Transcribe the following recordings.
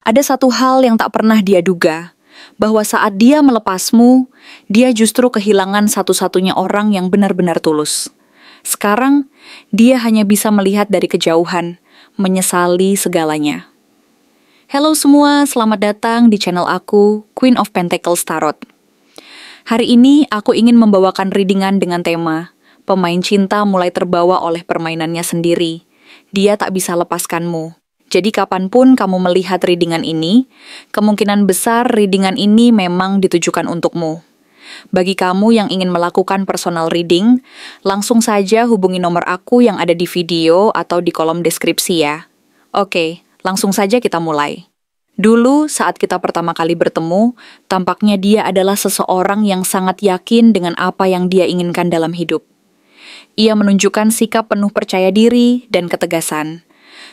Ada satu hal yang tak pernah dia duga, bahwa saat dia melepasmu, dia justru kehilangan satu-satunya orang yang benar-benar tulus. Sekarang, dia hanya bisa melihat dari kejauhan, menyesali segalanya. Halo semua, selamat datang di channel aku, Queen of Pentacles Tarot. Hari ini aku ingin membawakan readingan dengan tema, pemain cinta mulai terbawa oleh permainannya sendiri. Dia tak bisa lepaskanmu. Jadi kapanpun kamu melihat readingan ini, kemungkinan besar readingan ini memang ditujukan untukmu. Bagi kamu yang ingin melakukan personal reading, langsung saja hubungi nomor aku yang ada di video atau di kolom deskripsi ya. Oke, langsung saja kita mulai. Dulu saat kita pertama kali bertemu, tampaknya dia adalah seseorang yang sangat yakin dengan apa yang dia inginkan dalam hidup. Ia menunjukkan sikap penuh percaya diri dan ketegasan.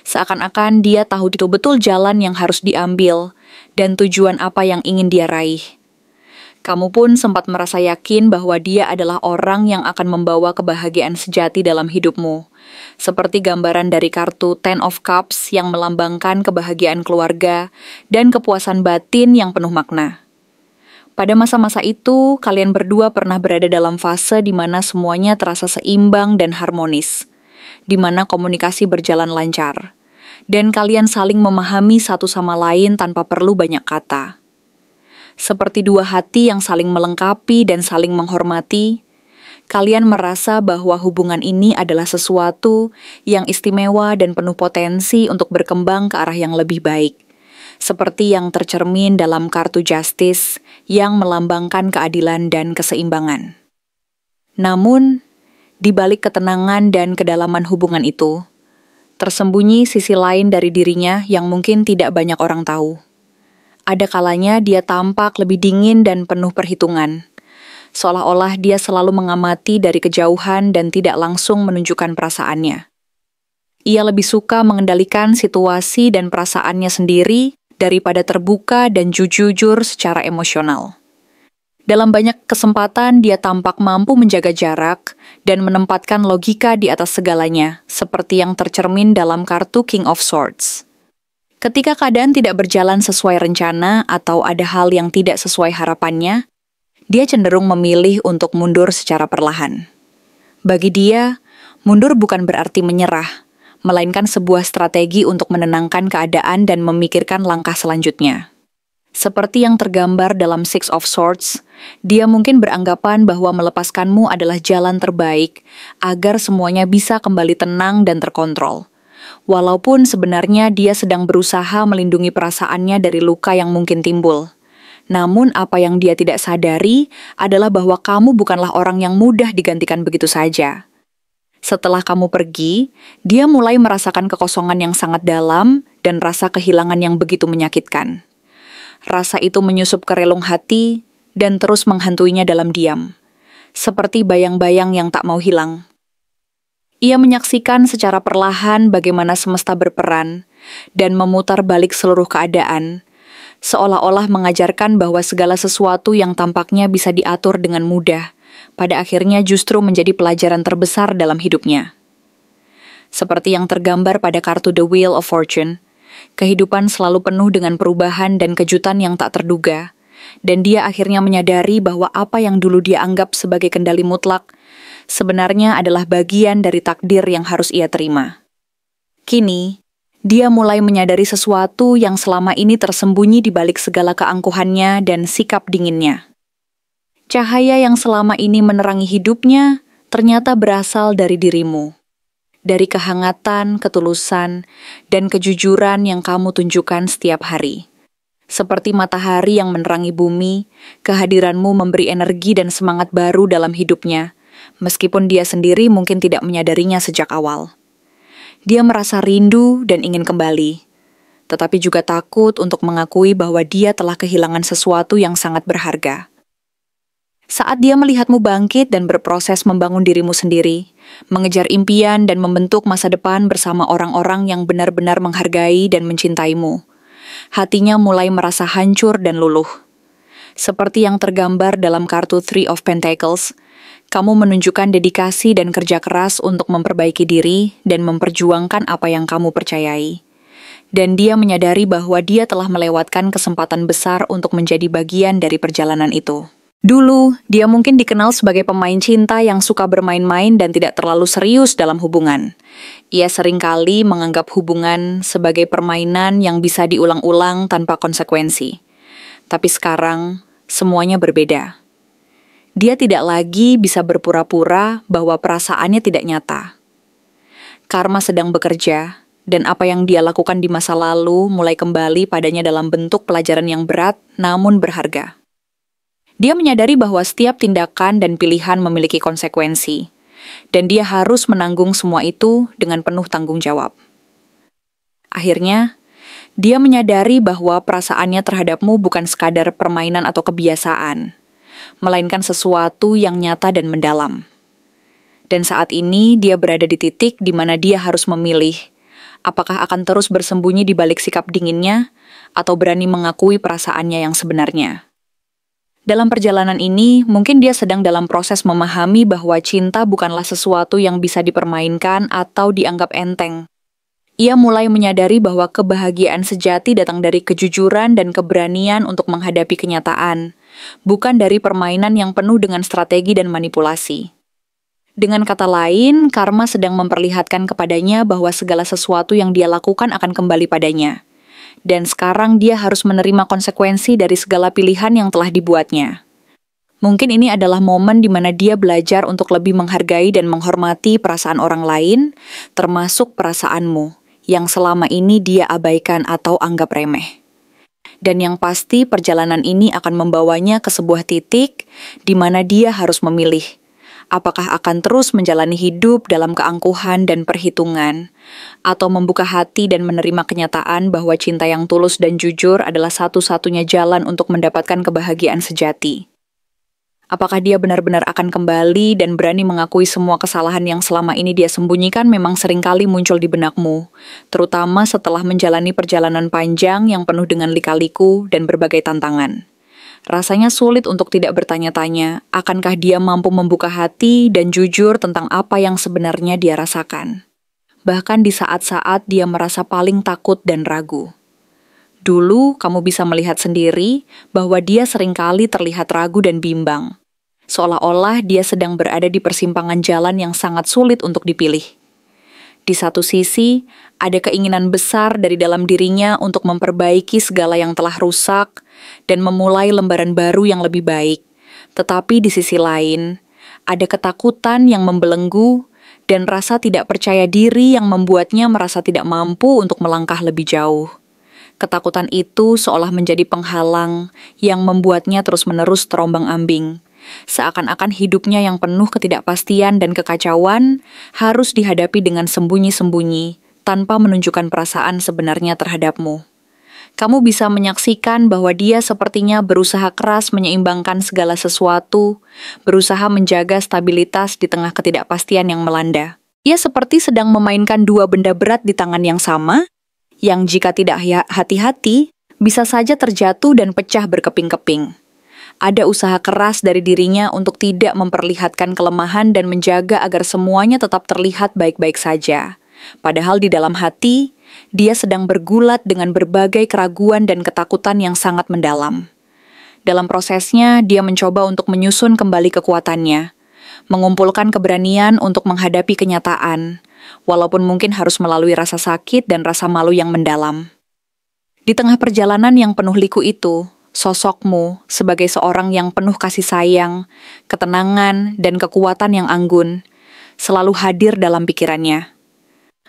Seakan-akan dia tahu betul-betul jalan yang harus diambil dan tujuan apa yang ingin dia raih. Kamu pun sempat merasa yakin bahwa dia adalah orang yang akan membawa kebahagiaan sejati dalam hidupmu. Seperti gambaran dari kartu Ten of Cups yang melambangkan kebahagiaan keluarga dan kepuasan batin yang penuh makna. Pada masa-masa itu, kalian berdua pernah berada dalam fase di mana semuanya terasa seimbang dan harmonis, di mana komunikasi berjalan lancar, dan kalian saling memahami satu sama lain tanpa perlu banyak kata. Seperti dua hati yang saling melengkapi dan saling menghormati, kalian merasa bahwa hubungan ini adalah sesuatu yang istimewa dan penuh potensi untuk berkembang ke arah yang lebih baik, seperti yang tercermin dalam kartu Justice yang melambangkan keadilan dan keseimbangan. Namun, di balik ketenangan dan kedalaman hubungan itu, tersembunyi sisi lain dari dirinya yang mungkin tidak banyak orang tahu. Ada kalanya dia tampak lebih dingin dan penuh perhitungan, seolah-olah dia selalu mengamati dari kejauhan dan tidak langsung menunjukkan perasaannya. Ia lebih suka mengendalikan situasi dan perasaannya sendiri daripada terbuka dan jujur secara emosional. Dalam banyak kesempatan, dia tampak mampu menjaga jarak dan menempatkan logika di atas segalanya, seperti yang tercermin dalam kartu King of Swords. Ketika keadaan tidak berjalan sesuai rencana atau ada hal yang tidak sesuai harapannya, dia cenderung memilih untuk mundur secara perlahan. Bagi dia, mundur bukan berarti menyerah, melainkan sebuah strategi untuk menenangkan keadaan dan memikirkan langkah selanjutnya. Seperti yang tergambar dalam Six of Swords, dia mungkin beranggapan bahwa melepaskanmu adalah jalan terbaik agar semuanya bisa kembali tenang dan terkontrol. Walaupun sebenarnya dia sedang berusaha melindungi perasaannya dari luka yang mungkin timbul. Namun apa yang dia tidak sadari adalah bahwa kamu bukanlah orang yang mudah digantikan begitu saja. Setelah kamu pergi, dia mulai merasakan kekosongan yang sangat dalam dan rasa kehilangan yang begitu menyakitkan. Rasa itu menyusup ke relung hati dan terus menghantuinya dalam diam, seperti bayang-bayang yang tak mau hilang. Ia menyaksikan secara perlahan bagaimana semesta berperan dan memutar balik seluruh keadaan, seolah-olah mengajarkan bahwa segala sesuatu yang tampaknya bisa diatur dengan mudah, pada akhirnya justru menjadi pelajaran terbesar dalam hidupnya. Seperti yang tergambar pada kartu The Wheel of Fortune, kehidupan selalu penuh dengan perubahan dan kejutan yang tak terduga, dan dia akhirnya menyadari bahwa apa yang dulu dia anggap sebagai kendali mutlak, sebenarnya adalah bagian dari takdir yang harus ia terima. Kini, dia mulai menyadari sesuatu yang selama ini tersembunyi di balik segala keangkuhannya dan sikap dinginnya. Cahaya yang selama ini menerangi hidupnya ternyata berasal dari dirimu. Dari kehangatan, ketulusan, dan kejujuran yang kamu tunjukkan setiap hari. Seperti matahari yang menerangi bumi, kehadiranmu memberi energi dan semangat baru dalam hidupnya, meskipun dia sendiri mungkin tidak menyadarinya sejak awal. Dia merasa rindu dan ingin kembali, tetapi juga takut untuk mengakui bahwa dia telah kehilangan sesuatu yang sangat berharga. Saat dia melihatmu bangkit dan berproses membangun dirimu sendiri, mengejar impian dan membentuk masa depan bersama orang-orang yang benar-benar menghargai dan mencintaimu, hatinya mulai merasa hancur dan luluh. Seperti yang tergambar dalam kartu Three of Pentacles, kamu menunjukkan dedikasi dan kerja keras untuk memperbaiki diri dan memperjuangkan apa yang kamu percayai. Dan dia menyadari bahwa dia telah melewatkan kesempatan besar untuk menjadi bagian dari perjalanan itu. Dulu, dia mungkin dikenal sebagai pemain cinta yang suka bermain-main dan tidak terlalu serius dalam hubungan. Ia seringkali menganggap hubungan sebagai permainan yang bisa diulang-ulang tanpa konsekuensi. Tapi sekarang, semuanya berbeda. Dia tidak lagi bisa berpura-pura bahwa perasaannya tidak nyata. Karma sedang bekerja, dan apa yang dia lakukan di masa lalu mulai kembali padanya dalam bentuk pelajaran yang berat namun berharga. Dia menyadari bahwa setiap tindakan dan pilihan memiliki konsekuensi, dan dia harus menanggung semua itu dengan penuh tanggung jawab. Akhirnya, dia menyadari bahwa perasaannya terhadapmu bukan sekadar permainan atau kebiasaan, melainkan sesuatu yang nyata dan mendalam. Dan saat ini dia berada di titik di mana dia harus memilih, apakah akan terus bersembunyi di balik sikap dinginnya, atau berani mengakui perasaannya yang sebenarnya. Dalam perjalanan ini, mungkin dia sedang dalam proses memahami bahwa cinta bukanlah sesuatu yang bisa dipermainkan atau dianggap enteng. Ia mulai menyadari bahwa kebahagiaan sejati datang dari kejujuran dan keberanian untuk menghadapi kenyataan, bukan dari permainan yang penuh dengan strategi dan manipulasi. Dengan kata lain, karma sedang memperlihatkan kepadanya bahwa segala sesuatu yang dia lakukan akan kembali padanya. Dan sekarang dia harus menerima konsekuensi dari segala pilihan yang telah dibuatnya. Mungkin ini adalah momen di mana dia belajar untuk lebih menghargai dan menghormati perasaan orang lain, termasuk perasaanmu, yang selama ini dia abaikan atau anggap remeh. Dan yang pasti perjalanan ini akan membawanya ke sebuah titik di mana dia harus memilih. Apakah akan terus menjalani hidup dalam keangkuhan dan perhitungan, atau membuka hati dan menerima kenyataan bahwa cinta yang tulus dan jujur adalah satu-satunya jalan untuk mendapatkan kebahagiaan sejati. Apakah dia benar-benar akan kembali dan berani mengakui semua kesalahan yang selama ini dia sembunyikan memang seringkali muncul di benakmu, terutama setelah menjalani perjalanan panjang yang penuh dengan lika-liku dan berbagai tantangan. Rasanya sulit untuk tidak bertanya-tanya, akankah dia mampu membuka hati dan jujur tentang apa yang sebenarnya dia rasakan. Bahkan di saat-saat dia merasa paling takut dan ragu. Dulu kamu bisa melihat sendiri bahwa dia seringkali terlihat ragu dan bimbang. Seolah-olah dia sedang berada di persimpangan jalan yang sangat sulit untuk dipilih. Di satu sisi, ada keinginan besar dari dalam dirinya untuk memperbaiki segala yang telah rusak dan memulai lembaran baru yang lebih baik. Tetapi di sisi lain, ada ketakutan yang membelenggu dan rasa tidak percaya diri yang membuatnya merasa tidak mampu untuk melangkah lebih jauh. Ketakutan itu seolah menjadi penghalang yang membuatnya terus-menerus terombang-ambing. Seakan-akan hidupnya yang penuh ketidakpastian dan kekacauan harus dihadapi dengan sembunyi-sembunyi, tanpa menunjukkan perasaan sebenarnya terhadapmu. Kamu bisa menyaksikan bahwa dia sepertinya berusaha keras menyeimbangkan segala sesuatu, berusaha menjaga stabilitas di tengah ketidakpastian yang melanda. Ia seperti sedang memainkan dua benda berat di tangan yang sama, yang jika tidak hati-hati, bisa saja terjatuh dan pecah berkeping-keping. Ada usaha keras dari dirinya untuk tidak memperlihatkan kelemahan dan menjaga agar semuanya tetap terlihat baik-baik saja. Padahal di dalam hati, dia sedang bergulat dengan berbagai keraguan dan ketakutan yang sangat mendalam. Dalam prosesnya, dia mencoba untuk menyusun kembali kekuatannya, mengumpulkan keberanian untuk menghadapi kenyataan, walaupun mungkin harus melalui rasa sakit dan rasa malu yang mendalam. Di tengah perjalanan yang penuh liku itu, sosokmu sebagai seorang yang penuh kasih sayang, ketenangan, dan kekuatan yang anggun selalu hadir dalam pikirannya.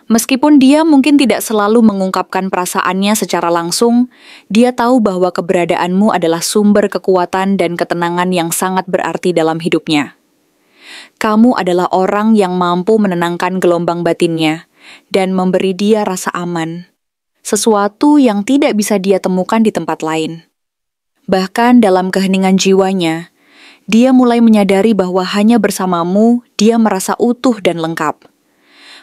Meskipun dia mungkin tidak selalu mengungkapkan perasaannya secara langsung, dia tahu bahwa keberadaanmu adalah sumber kekuatan dan ketenangan yang sangat berarti dalam hidupnya. Kamu adalah orang yang mampu menenangkan gelombang batinnya dan memberi dia rasa aman, sesuatu yang tidak bisa dia temukan di tempat lain. Bahkan dalam keheningan jiwanya, dia mulai menyadari bahwa hanya bersamamu dia merasa utuh dan lengkap.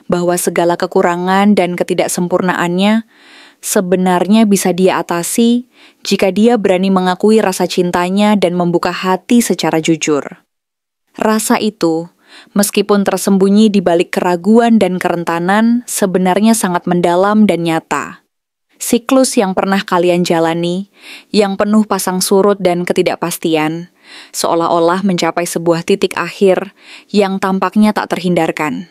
Bahwa segala kekurangan dan ketidaksempurnaannya sebenarnya bisa dia atasi jika dia berani mengakui rasa cintanya dan membuka hati secara jujur. Rasa itu, meskipun tersembunyi di balik keraguan dan kerentanan, sebenarnya sangat mendalam dan nyata. siklus yang pernah kalian jalani, yang penuh pasang surut dan ketidakpastian, seolah-olah mencapai sebuah titik akhir yang tampaknya tak terhindarkan.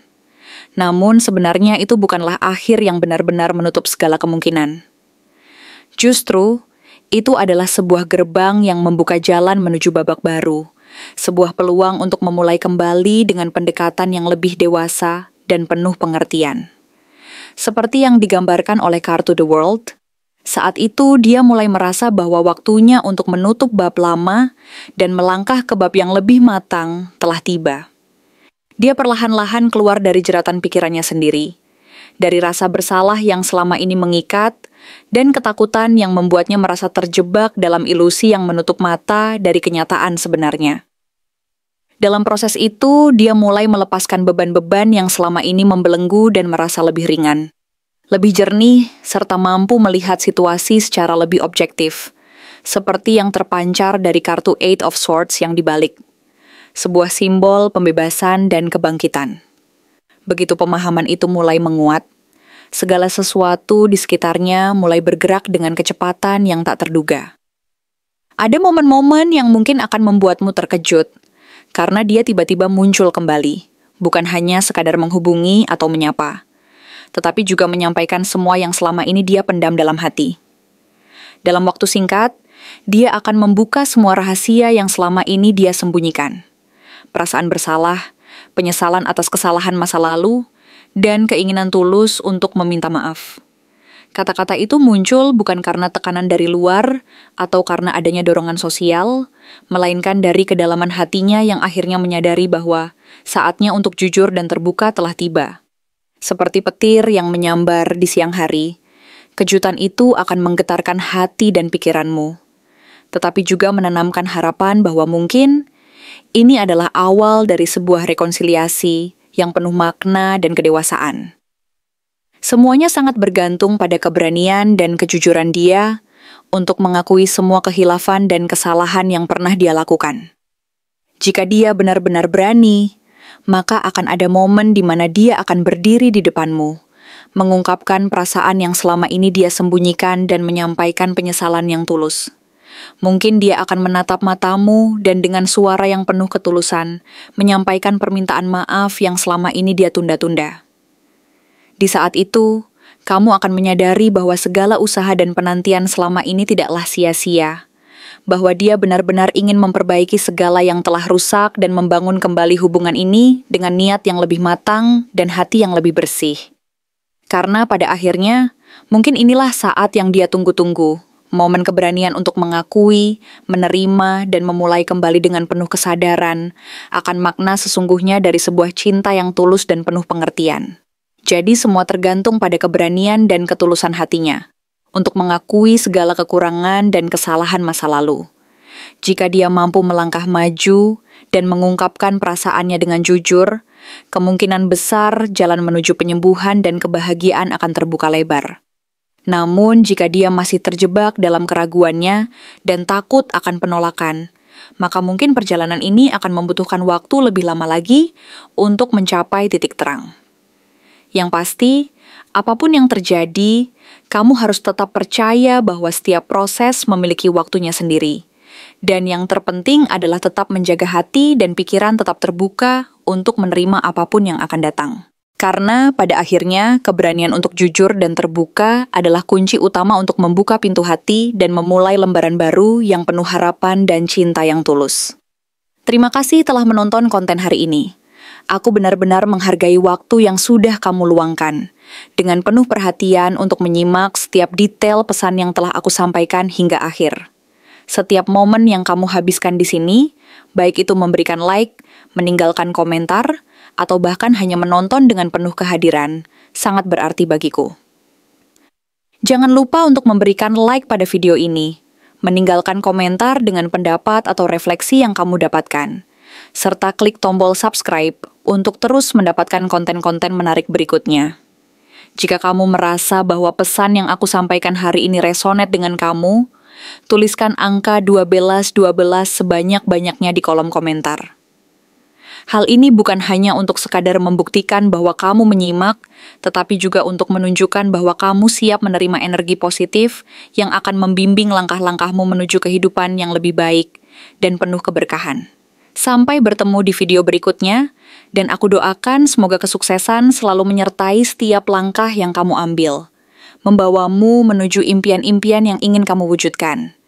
Namun sebenarnya itu bukanlah akhir yang benar-benar menutup segala kemungkinan. Justru, itu adalah sebuah gerbang yang membuka jalan menuju babak baru, sebuah peluang untuk memulai kembali dengan pendekatan yang lebih dewasa dan penuh pengertian. Seperti yang digambarkan oleh Car to the World, saat itu dia mulai merasa bahwa waktunya untuk menutup bab lama dan melangkah ke bab yang lebih matang telah tiba. Dia perlahan-lahan keluar dari jeratan pikirannya sendiri, dari rasa bersalah yang selama ini mengikat, dan ketakutan yang membuatnya merasa terjebak dalam ilusi yang menutup mata dari kenyataan sebenarnya. Dalam proses itu, dia mulai melepaskan beban-beban yang selama ini membelenggu dan merasa lebih ringan. Lebih jernih, serta mampu melihat situasi secara lebih objektif, seperti yang terpancar dari kartu Eight of Swords yang dibalik. Sebuah simbol pembebasan dan kebangkitan. Begitu pemahaman itu mulai menguat, segala sesuatu di sekitarnya mulai bergerak dengan kecepatan yang tak terduga. Ada momen-momen yang mungkin akan membuatmu terkejut, karena dia tiba-tiba muncul kembali, bukan hanya sekadar menghubungi atau menyapa, tetapi juga menyampaikan semua yang selama ini dia pendam dalam hati. Dalam waktu singkat, dia akan membuka semua rahasia yang selama ini dia sembunyikan. Perasaan bersalah, penyesalan atas kesalahan masa lalu, dan keinginan tulus untuk meminta maaf. Kata-kata itu muncul bukan karena tekanan dari luar atau karena adanya dorongan sosial, melainkan dari kedalaman hatinya yang akhirnya menyadari bahwa saatnya untuk jujur dan terbuka telah tiba. Seperti petir yang menyambar di siang hari, kejutan itu akan menggetarkan hati dan pikiranmu, tetapi juga menanamkan harapan bahwa mungkin ini adalah awal dari sebuah rekonsiliasi yang penuh makna dan kedewasaan. Semuanya sangat bergantung pada keberanian dan kejujuran dia untuk mengakui semua kehilafan dan kesalahan yang pernah dia lakukan. Jika dia benar-benar berani, maka akan ada momen di mana dia akan berdiri di depanmu, mengungkapkan perasaan yang selama ini dia sembunyikan dan menyampaikan penyesalan yang tulus. Mungkin dia akan menatap matamu dan dengan suara yang penuh ketulusan, menyampaikan permintaan maaf yang selama ini dia tunda-tunda. Di saat itu, kamu akan menyadari bahwa segala usaha dan penantian selama ini tidaklah sia-sia, bahwa dia benar-benar ingin memperbaiki segala yang telah rusak dan membangun kembali hubungan ini dengan niat yang lebih matang dan hati yang lebih bersih. Karena pada akhirnya, mungkin inilah saat yang dia tunggu-tunggu, momen keberanian untuk mengakui, menerima, dan memulai kembali dengan penuh kesadaran akan makna sesungguhnya dari sebuah cinta yang tulus dan penuh pengertian. Jadi semua tergantung pada keberanian dan ketulusan hatinya untuk mengakui segala kekurangan dan kesalahan masa lalu. Jika dia mampu melangkah maju dan mengungkapkan perasaannya dengan jujur, kemungkinan besar jalan menuju penyembuhan dan kebahagiaan akan terbuka lebar. Namun, jika dia masih terjebak dalam keraguannya dan takut akan penolakan, maka mungkin perjalanan ini akan membutuhkan waktu lebih lama lagi untuk mencapai titik terang. Yang pasti, apapun yang terjadi, kamu harus tetap percaya bahwa setiap proses memiliki waktunya sendiri. Dan yang terpenting adalah tetap menjaga hati dan pikiran tetap terbuka untuk menerima apapun yang akan datang. Karena pada akhirnya, keberanian untuk jujur dan terbuka adalah kunci utama untuk membuka pintu hati dan memulai lembaran baru yang penuh harapan dan cinta yang tulus. Terima kasih telah menonton konten hari ini. Aku benar-benar menghargai waktu yang sudah kamu luangkan, dengan penuh perhatian untuk menyimak setiap detail pesan yang telah aku sampaikan hingga akhir. Setiap momen yang kamu habiskan di sini, baik itu memberikan like, meninggalkan komentar, atau bahkan hanya menonton dengan penuh kehadiran, sangat berarti bagiku. Jangan lupa untuk memberikan like pada video ini, meninggalkan komentar dengan pendapat atau refleksi yang kamu dapatkan, serta klik tombol subscribe untuk terus mendapatkan konten-konten menarik berikutnya. Jika kamu merasa bahwa pesan yang aku sampaikan hari ini resonate dengan kamu, tuliskan angka 1212 sebanyak-banyaknya di kolom komentar. Hal ini bukan hanya untuk sekadar membuktikan bahwa kamu menyimak, tetapi juga untuk menunjukkan bahwa kamu siap menerima energi positif yang akan membimbing langkah-langkahmu menuju kehidupan yang lebih baik dan penuh keberkahan. Sampai bertemu di video berikutnya, dan aku doakan semoga kesuksesan selalu menyertai setiap langkah yang kamu ambil, membawamu menuju impian-impian yang ingin kamu wujudkan.